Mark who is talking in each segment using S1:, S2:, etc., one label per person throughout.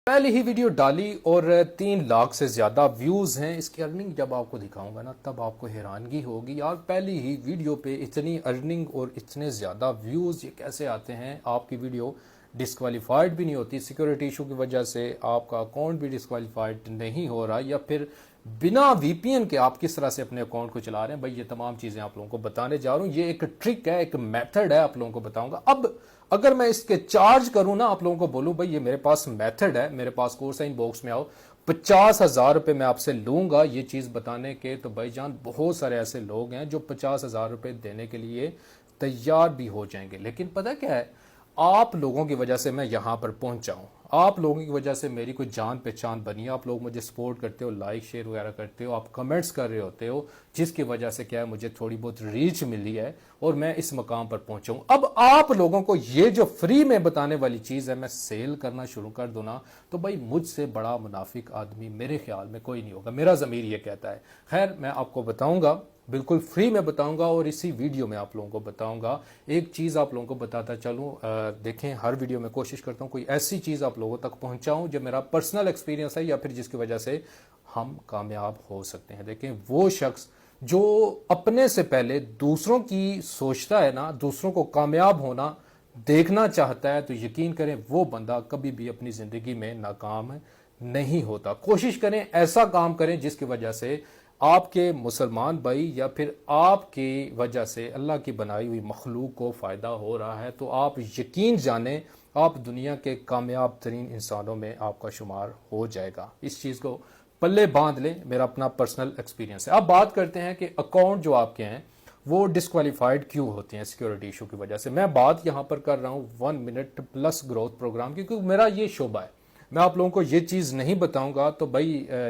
S1: पहले ही वीडियो डाली और 3 लाख से ज़्यादा व्यूज़ हैं। इसकी अर्निंग जब आपको दिखाऊंगा ना तब आपको हैरानगी होगी यार, पहली ही वीडियो पे इतनी अर्निंग और इतने ज़्यादा व्यूज़ ये कैसे आते हैं। आपकी वीडियो डिस्क्वालीफाइड भी नहीं होती, सिक्योरिटी इशू की वजह से आपका अकाउंट भी डिस्क्वालीफाइड नहीं हो रहा, या फिर बिना वीपीएन के आप किस तरह से अपने अकाउंट को चला रहे हैं। भाई ये तमाम चीज़ें आप लोगों को बताने जा रहा हूँ। ये एक ट्रिक है, एक मेथड है, आप लोगों को बताऊंगा। अब अगर मैं इसके चार्ज करूं ना, आप लोगों को बोलूं भाई ये मेरे पास मेथड है, मेरे पास कोर्स है, इनबॉक्स में आओ, 50,000 रुपए मैं आपसे लूंगा ये चीज बताने के, तो भाईजान बहुत सारे ऐसे लोग हैं जो 50,000 रुपए देने के लिए तैयार भी हो जाएंगे। लेकिन पता क्या है, आप लोगों की वजह से मैं यहां पर पहुंचा हूं, आप लोगों की वजह से मेरी कोई जान पहचान बनी है। आप लोग मुझे सपोर्ट करते हो, लाइक शेयर वगैरह करते हो, आप कमेंट्स कर रहे होते हो, जिसकी वजह से क्या है मुझे थोड़ी बहुत रीच मिली है और मैं इस मकाम पर पहुंचा हूं। अब आप लोगों को ये जो फ्री में बताने वाली चीज है मैं सेल करना शुरू कर दूं ना, तो भाई मुझसे बड़ा मुनाफिक आदमी मेरे ख्याल में कोई नहीं होगा, मेरा ज़मीर ये कहता है। खैर मैं आपको बताऊंगा, बिल्कुल फ्री में बताऊंगा और इसी वीडियो में आप लोगों को बताऊंगा। एक चीज़ आप लोगों को बताता चलूं, देखें हर वीडियो में कोशिश करता हूं कोई ऐसी चीज़ आप लोगों तक पहुंचाऊं जो मेरा पर्सनल एक्सपीरियंस है या फिर जिसकी वजह से हम कामयाब हो सकते हैं। देखें वो शख्स जो अपने से पहले दूसरों की सोचता है ना, दूसरों को कामयाब होना देखना चाहता है, तो यकीन करें वो बंदा कभी भी अपनी ज़िंदगी में नाकाम नहीं होता। कोशिश करें ऐसा काम करें जिसकी वजह से आपके मुसलमान भाई या फिर आपकी वजह से अल्लाह की बनाई हुई मखलूक को फ़ायदा हो रहा है, तो आप यकीन जानें आप दुनिया के कामयाब तरीन इंसानों में आपका शुमार हो जाएगा। इस चीज़ को पल्ले बांध लें, मेरा अपना पर्सनल एक्सपीरियंस है। अब बात करते हैं कि अकाउंट जो आपके हैं वो डिस्क्वालीफाइड क्यों होते हैं सिक्योरिटी इशू की वजह से। मैं बात यहां पर कर रहा हूं 1 मिनट प्लस ग्रोथ प्रोग्राम की, क्योंकि मेरा ये शोबा है। मैं आप लोगों को ये चीज़ नहीं बताऊंगा तो भाई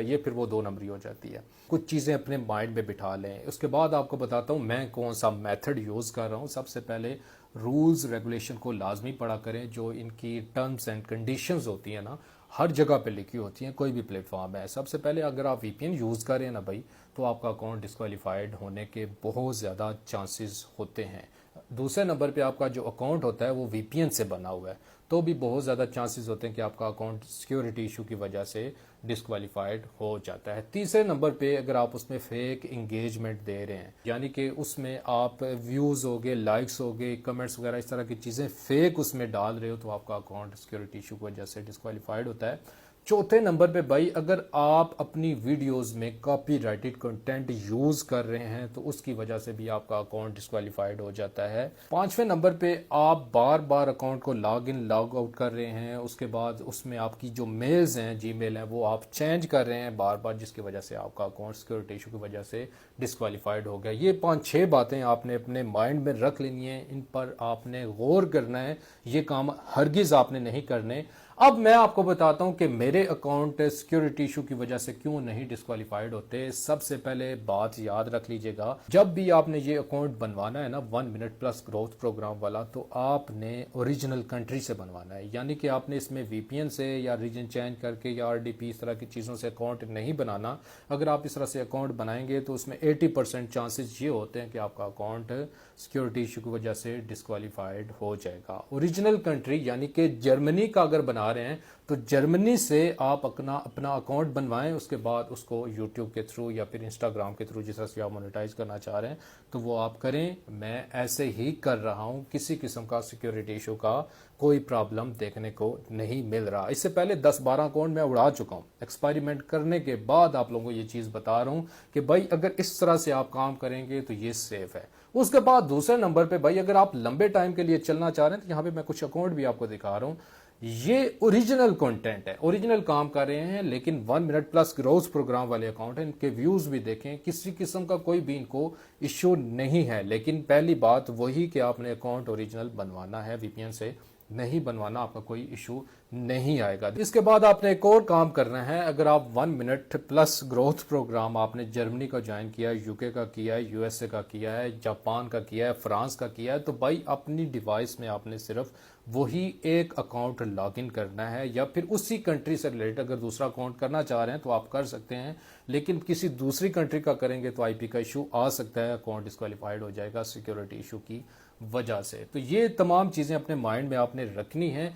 S1: ये फिर वो 2 नंबरी हो जाती है। कुछ चीज़ें अपने माइंड में बिठा लें, उसके बाद आपको बताता हूँ मैं कौन सा मेथड यूज़ कर रहा हूँ। सबसे पहले रूल्स रेगुलेशन को लाजमी पढ़ा करें, जो इनकी टर्म्स एंड कंडीशंस होती हैं ना हर जगह पे लिखी होती हैं, कोई भी प्लेटफॉर्म है। सबसे पहले अगर आप वीपीएन यूज़ करें ना भाई, तो आपका अकाउंट डिस्क्वालीफाइड होने के बहुत ज़्यादा चांसेस होते हैं। दूसरे नंबर पे आपका जो अकाउंट होता है वो वीपीएन से बना हुआ है, तो भी बहुत ज़्यादा चांसेस होते हैं कि आपका अकाउंट सिक्योरिटी इशू की वजह से डिस्क्वालीफाइड हो जाता है। तीसरे नंबर पे अगर आप उसमें फेक इंगेजमेंट दे रहे हैं, यानी कि उसमें आप व्यूज़ हो गए, लाइक्स हो गए, कमेंट्स वगैरह इस तरह की चीज़ें फेक उसमें डाल रहे हो, तो आपका अकाउंट सिक्योरिटी इशू की वजह से डिस्क्वालीफाइड होता है। चौथे नंबर पे भाई अगर आप अपनी वीडियोस में कॉपीराइटेड कंटेंट यूज कर रहे हैं तो उसकी वजह से भी आपका अकाउंट डिस्क्वालीफाइड हो जाता है। पांचवें नंबर पे आप बार बार अकाउंट को लॉग इन लॉग आउट कर रहे हैं, उसके बाद उसमें आपकी जो मेल्स हैं, जीमेल हैं, वो आप चेंज कर रहे हैं बार बार, जिसकी वजह से आपका अकाउंट सिक्योरिटी इशू की वजह से डिस्क्वालीफाइड हो गया। ये 5-6 बातें आपने अपने माइंड में रख लेनी है, इन पर आपने गौर करना है, ये काम हरगिज आपने नहीं करने। अब मैं आपको बताता हूं कि मेरे अकाउंट सिक्योरिटी इशू की वजह से क्यों नहीं डिस्क्वालीफाइड होते। सबसे पहले बात याद रख लीजिएगा, जब भी आपने ये अकाउंट बनवाना है ना 1 मिनट प्लस ग्रोथ प्रोग्राम वाला, तो आपने ओरिजिनल कंट्री से बनवाना है, यानी कि आपने इसमें वीपीएन से या रीजन चेंज करके या आरडीपी इस तरह की चीज़ों से अकाउंट नहीं बनाना। अगर आप इस तरह से अकाउंट बनाएंगे तो उसमें 80% चांसेस ये होते हैं कि आपका अकाउंट सिक्योरिटी इशू की वजह से डिस्क्वालीफाइड हो जाएगा। ओरिजिनल कंट्री यानी कि जर्मनी का अगर बना रहे हैं तो जर्मनी से आप अपना अकाउंट बनवाएं, उसके बाद उसको यूट्यूब के थ्रू या फिर इंस्टाग्राम के थ्रू जिस तरह से आप मोनेटाइज करना चाह रहे हैं तो वो आप करें। मैं ऐसे ही कर रहा हूं, किसी किस्म का सिक्योरिटी इशू का कोई प्रॉब्लम देखने को नहीं मिल रहा। इससे पहले 10-12 अकाउंट मैं उड़ा चुका हूं। एक्सपेरिमेंट करने के बाद आप लोगों को ये चीज़ बता रहा हूं कि भाई अगर इस तरह से आप काम करेंगे तो ये सेफ है। उसके बाद दूसरे नंबर पे भाई अगर आप लंबे टाइम के लिए चलना चाह रहे हैं, तो यहाँ पे मैं कुछ अकाउंट भी आपको दिखा रहा हूँ। ये ओरिजिनल कंटेंट है, ओरिजिनल काम कर रहे हैं, लेकिन 1 मिनट प्लस ग्रोथ प्रोग्राम वाले अकाउंट हैं। इनके व्यूज भी देखें, किसी किस्म का कोई भी इनको इश्यू नहीं है। लेकिन पहली बात वही कि आपने अकाउंट ओरिजिनल बनवाना है, वीपीएन से नहीं बनवाना, आपका कोई इशू नहीं आएगा। इसके बाद आपने एक और काम करना है। अगर आप 1 मिनट प्लस ग्रोथ प्रोग्राम आपने जर्मनी का ज्वाइन किया है, यूके का किया है, यूएसए का किया है, जापान का किया है, फ्रांस का किया है, तो भाई अपनी डिवाइस में आपने सिर्फ वही एक अकाउंट लॉगिन करना है, या फिर उसी कंट्री से रिलेटेड अगर दूसरा अकाउंट करना चाह रहे हैं तो आप कर सकते हैं। लेकिन किसी दूसरी कंट्री का करेंगे तो आईपी का इशू आ सकता है, अकाउंट डिस्क्वालीफाइड हो जाएगा सिक्योरिटी इशू की वजह से। तो ये तमाम चीज़ें अपने माइंड में आपने रखनी है।